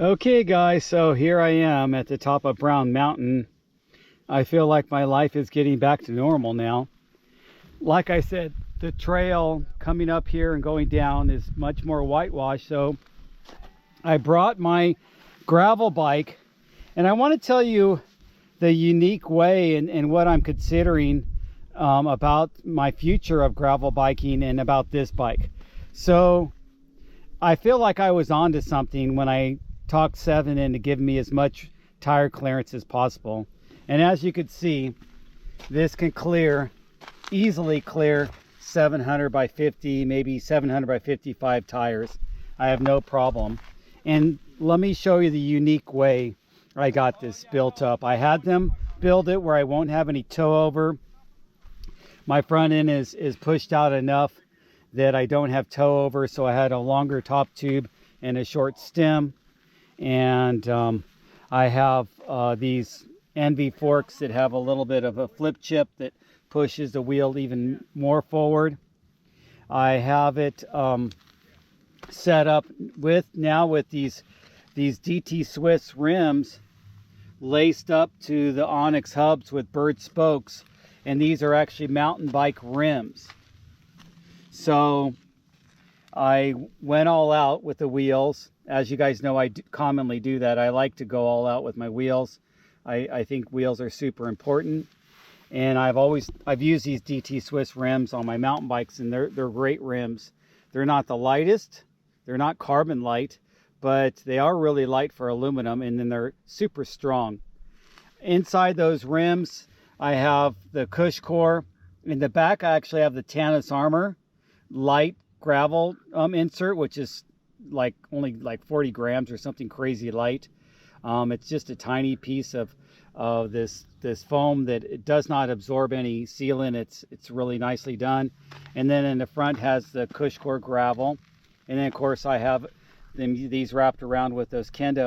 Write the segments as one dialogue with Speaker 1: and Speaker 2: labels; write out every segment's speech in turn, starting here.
Speaker 1: Okay guys, so here I am at the top of Brown Mountain. I feel like my life is getting back to normal now. Like I said, the trail coming up here and going down is much more whitewashed, so I brought my gravel bike, and I want to tell you the unique way and what I'm considering about my future of gravel biking and about this bike. So I feel like I was onto something when I talked Seven into giving me as much tire clearance as possible. And as you can see, this can easily clear 700 by 50, maybe 700 by 55 tires. I have no problem. And let me show you the unique way I got this built up. I had them build it where I won't have any tow over. My front end is pushed out enough that I don't have tow over, so I had a longer top tube and a short stem. And I have these NV forks that have a little bit of a flip chip that pushes the wheel even more forward. I have it set up with these DT Swiss rims laced up to the Onyx hubs with bird spokes, and these are actually mountain bike rims. So I went all out with the wheels. As you guys know, I commonly do that. I like to go all out with my wheels. I think wheels are super important. And I've used these DT Swiss rims on my mountain bikes, and they're great rims. They're not the lightest. They're not carbon light, but they are really light for aluminum, and then they're super strong. Inside those rims, I have the Cush core. In the back, I actually have the Tannis Armor light gravel insert, which is only 40 grams or something crazy light. It's just a tiny piece of this foam that it does not absorb any sealant. It's really nicely done. And then in the front has the Cush core gravel, and then of course I have these wrapped around with those Kenda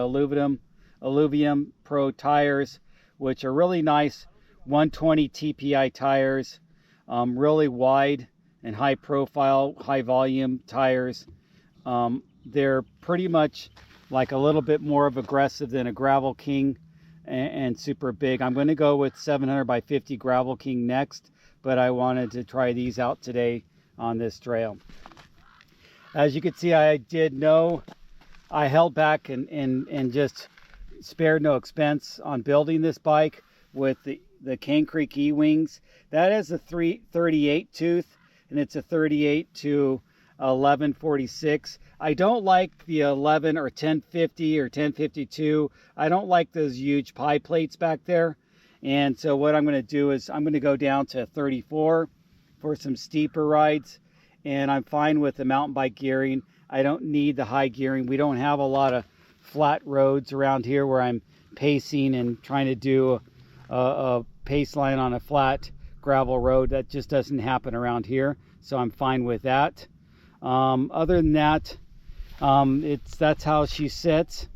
Speaker 1: Alluvium Pro tires, which are really nice 120 TPI tires, really wide and high profile, high volume tires. They're pretty much like a little bit more of aggressive than a Gravel King and super big. I'm going to go with 700 by 50 Gravel King next, but I wanted to try these out today on this trail. As you can see, I held back and just spared no expense on building this bike with the Cane Creek E-Wings. That is a 338 tooth, and it's a 38 to 1146. I don't like the 11 or 1050 or 1052. I don't like those huge pie plates back there. And so what I'm going to do is I'm going to go down to 34 for some steeper rides. And I'm fine with the mountain bike gearing. I don't need the high gearing. We don't have a lot of flat roads around here where I'm pacing and trying to do a pace line on a flat gravel road. That just doesn't happen around here. So I'm fine with that. Other than that, that's how she sits.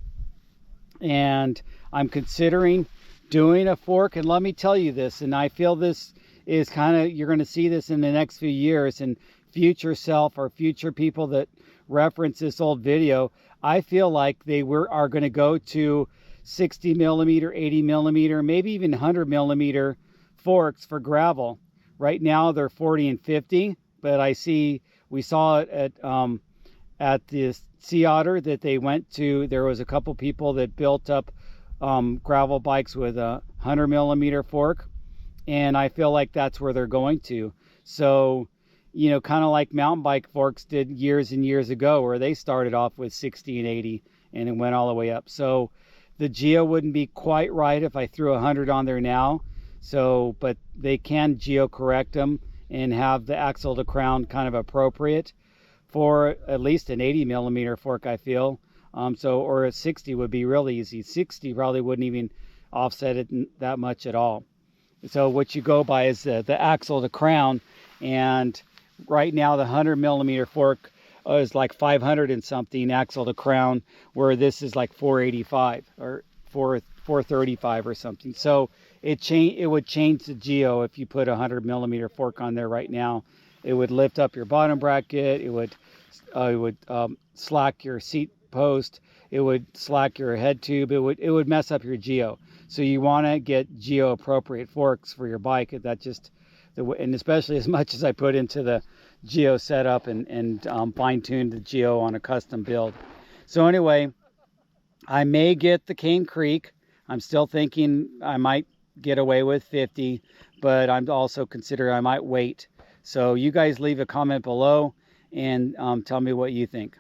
Speaker 1: And I'm considering doing a fork. And let me tell you this, and I feel this is you're going to see this in the next few years, and future self or future people that reference this old video, I feel like they are going to go to 60 millimeter, 80 millimeter, maybe even 100 millimeter forks for gravel. Right now they're 40 and 50, but we saw it at the Sea Otter that they went to. There was a couple people that built up gravel bikes with a 100 millimeter fork, and I feel like that's where they're going to. So, kind of like mountain bike forks did years and years ago, where they started off with 60 and 80 and it went all the way up. So the geo wouldn't be quite right if I threw 100 on there now. So, but they can geo correct them and have the axle to crown kind of appropriate for at least an 80 millimeter fork, I feel. Or a 60 would be really easy. 60 probably wouldn't even offset it that much at all. So what you go by is the axle to crown, and right now the 100 millimeter fork is like 500 and something axle to crown, where this is like 485 or 435 or something. So it would change the geo if you put a 100 millimeter fork on there right now. It would lift up your bottom bracket. It would slack your seat post, it would slack your head tube, it would mess up your geo. So you want to get geo appropriate forks for your bike. That just and especially as much as I put into the geo setup and fine-tuned the geo on a custom build. So anyway, I may get the Cane Creek. I'm still thinking I might get away with 50, but I'm also considering I might wait. So you guys leave a comment below and tell me what you think.